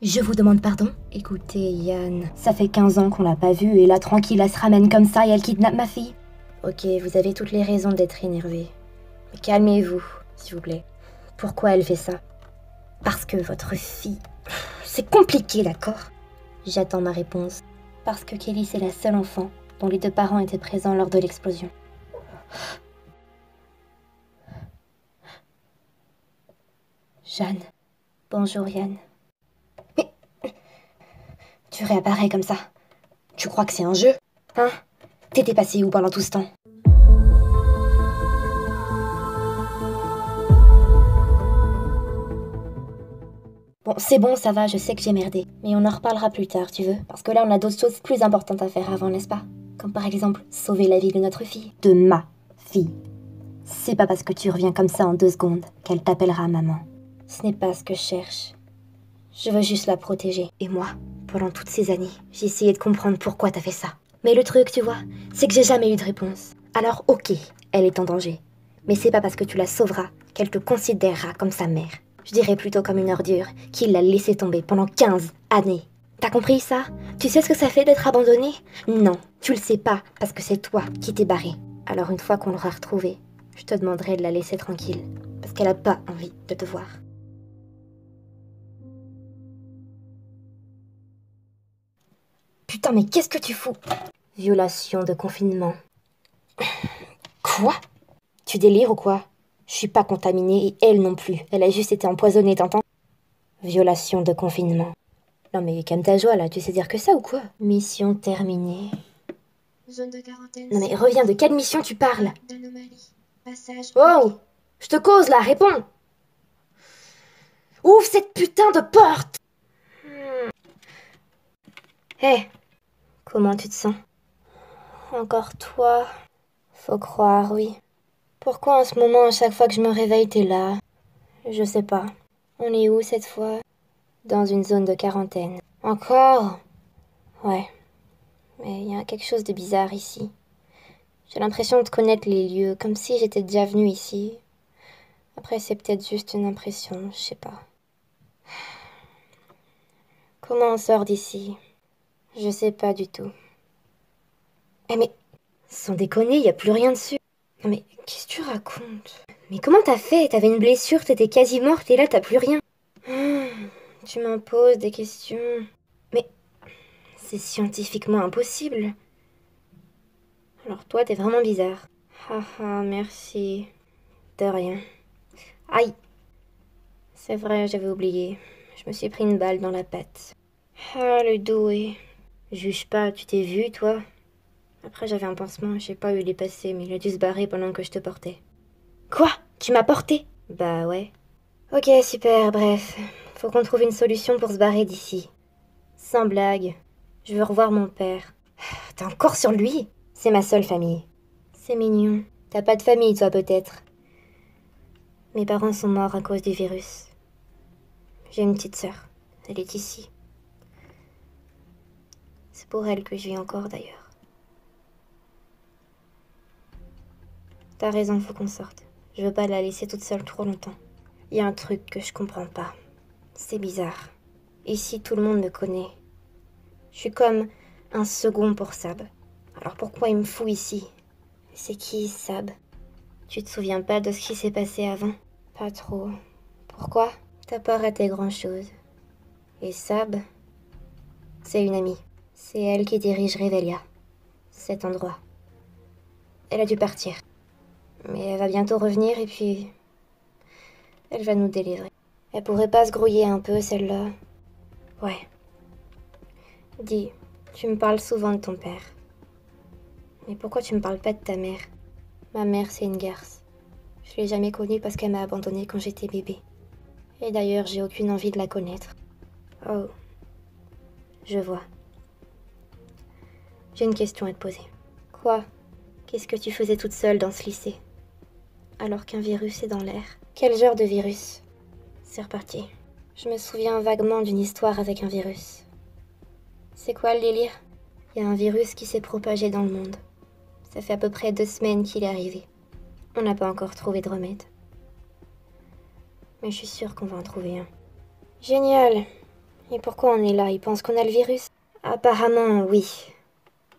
Je vous demande pardon? Écoutez, Yann, ça fait 15 ans qu'on l'a pas vue et là, tranquille, elle se ramène comme ça et elle kidnappe ma fille. Ok, vous avez toutes les raisons d'être énervé. Mais calmez-vous, s'il vous plaît. Pourquoi elle fait ça? Parce que votre fille... C'est compliqué, d'accord? J'attends ma réponse. Parce que Kelly, c'est la seule enfant dont les deux parents étaient présents lors de l'explosion. Jeanne. Bonjour, Yann. Mais... Tu réapparais comme ça. Tu crois que c'est un jeu? Hein? T'étais passé où pendant tout ce temps? Bon, c'est bon, ça va, je sais que j'ai merdé. Mais on en reparlera plus tard, tu veux? Parce que là, on a d'autres choses plus importantes à faire avant, n'est-ce pas? Comme par exemple, sauver la vie de notre fille. De ma fille. C'est pas parce que tu reviens comme ça en 2 secondes qu'elle t'appellera maman. Ce n'est pas ce que je cherche. Je veux juste la protéger. Et moi, pendant toutes ces années, j'ai essayé de comprendre pourquoi t'as fait ça. Mais le truc, tu vois, c'est que j'ai jamais eu de réponse. Alors ok, elle est en danger. Mais c'est pas parce que tu la sauveras qu'elle te considérera comme sa mère. Je dirais plutôt comme une ordure qui l'a laissée tomber pendant 15 années. T'as compris ça? Tu sais ce que ça fait d'être abandonné? Non, tu le sais pas parce que c'est toi qui t'es barré. Alors une fois qu'on l'aura retrouvée, je te demanderai de la laisser tranquille. Parce qu'elle a pas envie de te voir. Putain, mais qu'est-ce que tu fous? Violation de confinement. Quoi? Tu délires ou quoi? Je suis pas contaminée et elle non plus. Elle a juste été empoisonnée, t'entends? Violation de confinement. Non mais calme ta joie là, tu sais dire que ça ou quoi? Mission terminée. Zone de quarantaine. Non mais reviens, de quelle mission tu parles? D'anomalie. Passage. Oh! Je te cause là, réponds! Ouvre cette putain de porte! Hé! Comment tu te sens? Encore toi? Faut croire, oui. Pourquoi en ce moment, à chaque fois que je me réveille, t'es là? Je sais pas. On est où cette fois? Dans une zone de quarantaine. Encore? Ouais. Mais il y a quelque chose de bizarre ici. J'ai l'impression de connaître les lieux, comme si j'étais déjà venue ici. Après, c'est peut-être juste une impression, je sais pas. Comment on sort d'ici? Je sais pas du tout. Eh mais, sans déconner, y a plus rien dessus. Non mais, qu'est-ce que tu racontes? Mais comment t'as fait? T'avais une blessure, t'étais quasi morte et là t'as plus rien. Tu m'imposes des questions. Mais, c'est scientifiquement impossible. Alors toi, t'es vraiment bizarre. Haha, merci. De rien. Aïe. C'est vrai, j'avais oublié. Je me suis pris une balle dans la patte. Ah, le doué. Juge pas, tu t'es vu, toi? Après, j'avais un pansement, je sais pas où il est passé, mais il a dû se barrer pendant que je te portais. Quoi? Tu m'as porté? Bah ouais. Ok, super, bref. Faut qu'on trouve une solution pour se barrer d'ici. Sans blague. Je veux revoir mon père. T'es encore sur lui? C'est ma seule famille. C'est mignon. T'as pas de famille, toi, peut-être? Mes parents sont morts à cause du virus. J'ai une petite sœur. Elle est ici. C'est pour elle que je vis encore, d'ailleurs. T'as raison, faut qu'on sorte. Je veux pas la laisser toute seule trop longtemps. Y a un truc que je comprends pas. C'est bizarre. Ici, tout le monde me connaît. Je suis comme un second pour Sab. Alors pourquoi il me fout ici? C'est qui, Sab? Tu te souviens pas de ce qui s'est passé avant? Pas trop. Pourquoi? T'as pas raté grand-chose. Et Sab, c'est une amie. C'est elle qui dirige Revelia. Cet endroit. Elle a dû partir. Mais elle va bientôt revenir et puis... elle va nous délivrer. Elle pourrait pas se grouiller un peu, celle-là? Ouais. Dis, tu me parles souvent de ton père. Mais pourquoi tu me parles pas de ta mère? Ma mère, c'est une garce. Je l'ai jamais connue parce qu'elle m'a abandonnée quand j'étais bébé. Et d'ailleurs, j'ai aucune envie de la connaître. Oh. Je vois. J'ai une question à te poser. Quoi? Qu'est-ce que tu faisais toute seule dans ce lycée? Alors qu'un virus est dans l'air. Quel genre de virus? C'est reparti. Je me souviens vaguement d'une histoire avec un virus. C'est quoi le délire? Il y a un virus qui s'est propagé dans le monde. Ça fait à peu près 2 semaines qu'il est arrivé. On n'a pas encore trouvé de remède. Mais je suis sûre qu'on va en trouver un. Génial! Et pourquoi on est là? Ils pensent qu'on a le virus? Apparemment, oui.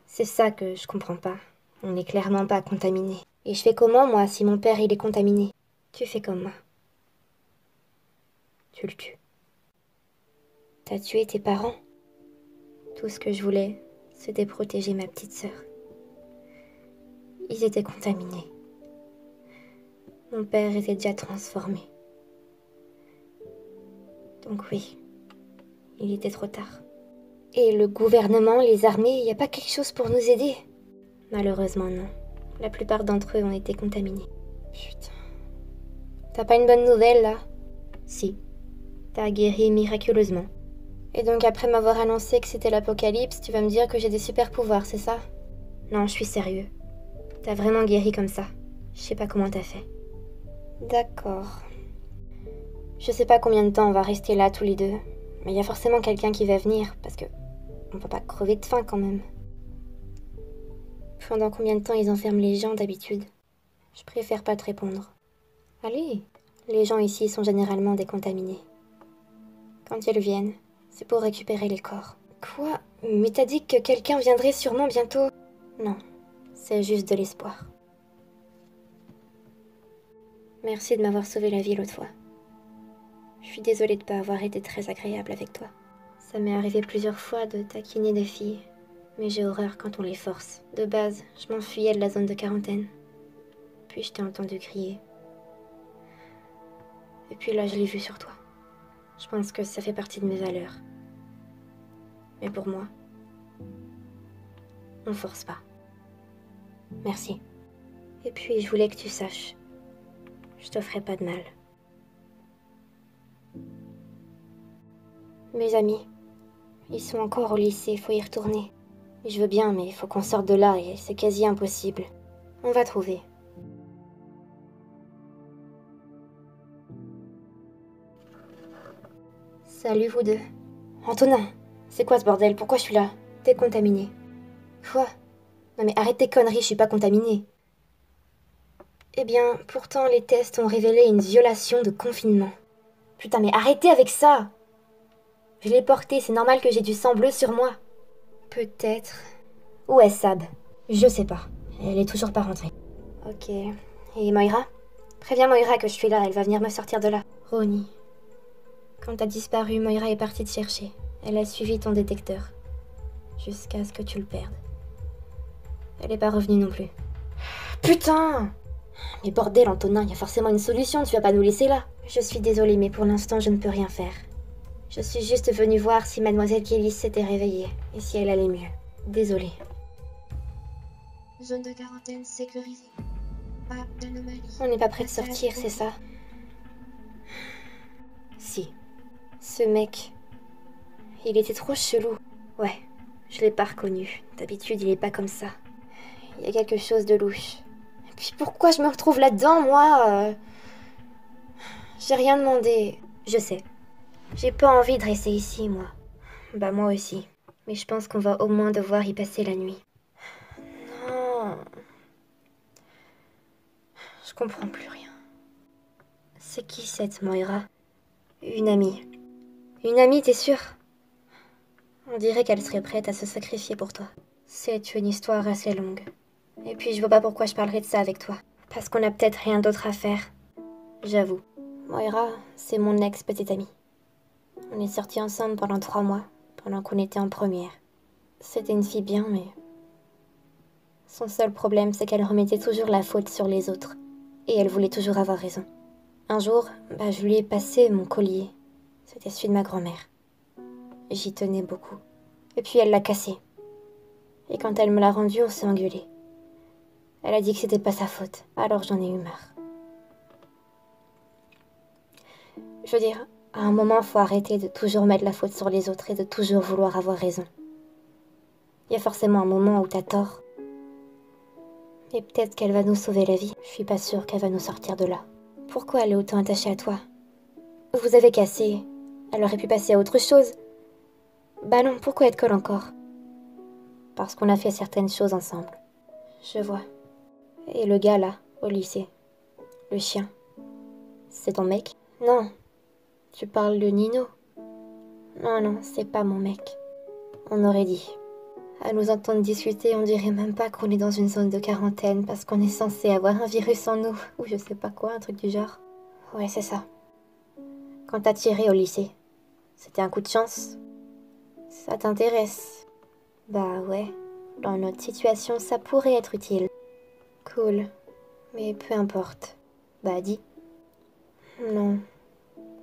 C'est ça que je comprends pas. On n'est clairement pas contaminé. Et je fais comment, moi, si mon père, il est contaminé? Tu fais comme moi. Tu le tues. T'as tué tes parents? Tout ce que je voulais, c'était protéger ma petite sœur. Ils étaient contaminés. Mon père était déjà transformé. Donc oui, il était trop tard. Et le gouvernement, les armées, y a pas quelque chose pour nous aider? Malheureusement, non. La plupart d'entre eux ont été contaminés. Putain. T'as pas une bonne nouvelle, là? Si. T'as guéri miraculeusement. Et donc après m'avoir annoncé que c'était l'apocalypse, tu vas me dire que j'ai des super pouvoirs, c'est ça? Non, je suis sérieux. T'as vraiment guéri comme ça. Je sais pas comment t'as fait. D'accord. Je sais pas combien de temps on va rester là tous les deux, mais y a forcément quelqu'un qui va venir, parce que on peut pas crever de faim quand même. Pendant combien de temps ils enferment les gens d'habitude? Je préfère pas te répondre. Allez, les gens ici sont généralement décontaminés. Quand ils viennent, c'est pour récupérer les corps. Quoi? Mais t'as dit que quelqu'un viendrait sûrement bientôt. Non, c'est juste de l'espoir. Merci de m'avoir sauvé la vie l'autre fois. Je suis désolée de pas avoir été très agréable avec toi. Ça m'est arrivé plusieurs fois de taquiner des filles, mais j'ai horreur quand on les force. De base, je m'enfuyais de la zone de quarantaine. Puis je t'ai entendu crier. Et puis là, je l'ai vu sur toi. Je pense que ça fait partie de mes valeurs. Mais pour moi, on force pas. Merci. Et puis, je voulais que tu saches, je te ferai pas de mal. Mes amis, ils sont encore au lycée, faut y retourner. Je veux bien, mais il faut qu'on sorte de là et c'est quasi impossible. On va trouver. Salut vous deux. Antonin, c'est quoi ce bordel? Pourquoi je suis là? T'es contaminé. Quoi? Non mais arrête tes conneries, je suis pas contaminée. Eh bien, pourtant les tests ont révélé une violation de confinement. Putain mais arrêtez avec ça! Je l'ai porté, c'est normal que j'ai du sang bleu sur moi. Peut-être. Où est Sab? Je sais pas. Elle est toujours pas rentrée. Ok. Et Moira? Préviens Moira que je suis là, elle va venir me sortir de là. Ronnie. Quand t'as disparu, Moira est partie te chercher. Elle a suivi ton détecteur. Jusqu'à ce que tu le perdes. Elle est pas revenue non plus. Putain! Mais bordel, Antonin, y a forcément une solution, tu vas pas nous laisser là. Je suis désolée, mais pour l'instant, je ne peux rien faire. Je suis juste venue voir si Mademoiselle Kelly s'était réveillée et si elle allait mieux. Désolée. Zone de quarantaine sécurisée. Pas d'anomalie. On n'est pas prêt de sortir, c'est ça? Si. Ce mec... Il était trop chelou. Ouais, je l'ai pas reconnu. D'habitude, il est pas comme ça. Il y a quelque chose de louche. Et puis pourquoi je me retrouve là-dedans, moi? J'ai rien demandé. Je sais. J'ai pas envie de rester ici, moi. Bah moi aussi. Mais je pense qu'on va au moins devoir y passer la nuit. Non. Je comprends plus rien. C'est qui cette Moira? Une amie. Une amie, t'es sûre? On dirait qu'elle serait prête à se sacrifier pour toi. C'est une histoire assez longue. Et puis je vois pas pourquoi je parlerais de ça avec toi. Parce qu'on a peut-être rien d'autre à faire. J'avoue. Moira, c'est mon ex-petite amie. On est sortis ensemble pendant 3 mois, pendant qu'on était en première. C'était une fille bien, mais... Son seul problème, c'est qu'elle remettait toujours la faute sur les autres. Et elle voulait toujours avoir raison. Un jour, je lui ai passé mon collier. C'était celui de ma grand-mère. J'y tenais beaucoup. Et puis elle l'a cassé. Et quand elle me l'a rendu, on s'est engueulé. Elle a dit que c'était pas sa faute, alors j'en ai eu marre. Je veux dire, à un moment, faut arrêter de toujours mettre la faute sur les autres et de toujours vouloir avoir raison. Il y a forcément un moment où t'as tort. Et peut-être qu'elle va nous sauver la vie. Je suis pas sûre qu'elle va nous sortir de là. Pourquoi elle est autant attachée à toi? Vous avez cassé. Elle aurait pu passer à autre chose. Bah non, pourquoi être colle encore? Parce qu'on a fait certaines choses ensemble. Je vois. Et le gars là, au lycée. Le chien. C'est ton mec? Non. Tu parles de Nino. Non, non, c'est pas mon mec. On aurait dit. À nous entendre discuter, on dirait même pas qu'on est dans une zone de quarantaine parce qu'on est censé avoir un virus en nous, ou je sais pas quoi, un truc du genre. Ouais, c'est ça. Quand t'as tiré au lycée, c'était un coup de chance? Ça t'intéresse? Bah ouais, dans notre situation, ça pourrait être utile. Cool, mais peu importe. Bah dis. Non,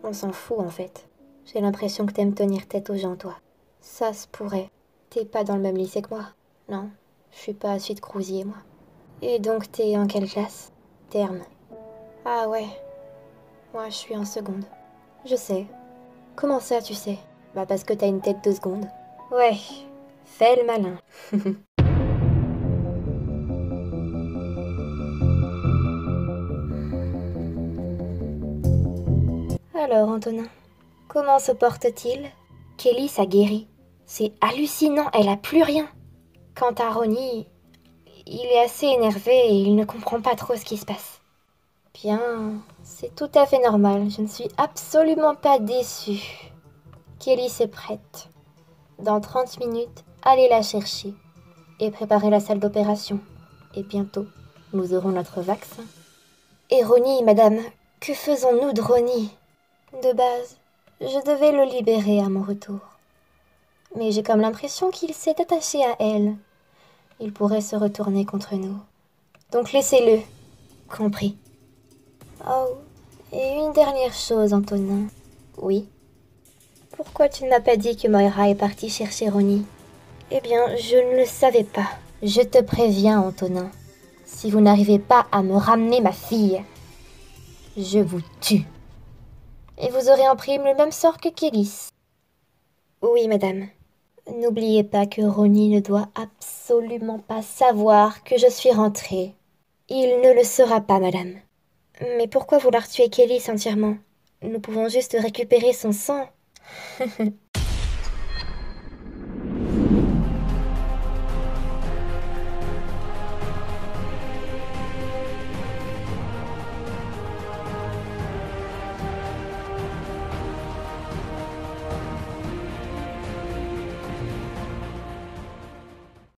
on s'en fout en fait. J'ai l'impression que t'aimes tenir tête aux gens, toi. Ça se pourrait. T'es pas dans le même lycée que moi. Non, je suis pas à Suite Crousier, moi. Et donc t'es en quelle classe? Terme. Ah ouais, moi je suis en seconde. Je sais. Comment ça, tu sais? Bah parce que t'as une tête de seconde. Ouais, fais le malin. Alors, Antonin, comment se porte-t-il? Kelly, ça guérit. C'est hallucinant, elle a plus rien. Quant à Ronnie, il est assez énervé et il ne comprend pas trop ce qui se passe. Bien, c'est tout à fait normal, je ne suis absolument pas déçue. Kelly s'est prête. Dans 30 minutes, allez la chercher et préparez la salle d'opération. Et bientôt, nous aurons notre vaccin. Et Ronnie, madame, que faisons-nous de Ronnie? De base, je devais le libérer à mon retour. Mais j'ai comme l'impression qu'il s'est attaché à elle. Il pourrait se retourner contre nous. Donc laissez-le. Compris. Oh, et une dernière chose, Antonin. Oui. Pourquoi tu ne m'as pas dit que Moira est partie chercher Ronnie? Eh bien, je ne le savais pas. Je te préviens, Antonin. Si vous n'arrivez pas à me ramener ma fille, je vous tue. Et vous aurez en prime le même sort que Kélis. Oui, madame. N'oubliez pas que Ronnie ne doit absolument pas savoir que je suis rentrée. Il ne le saura pas, madame. Mais pourquoi vouloir tuer Kélis entièrement? Nous pouvons juste récupérer son sang.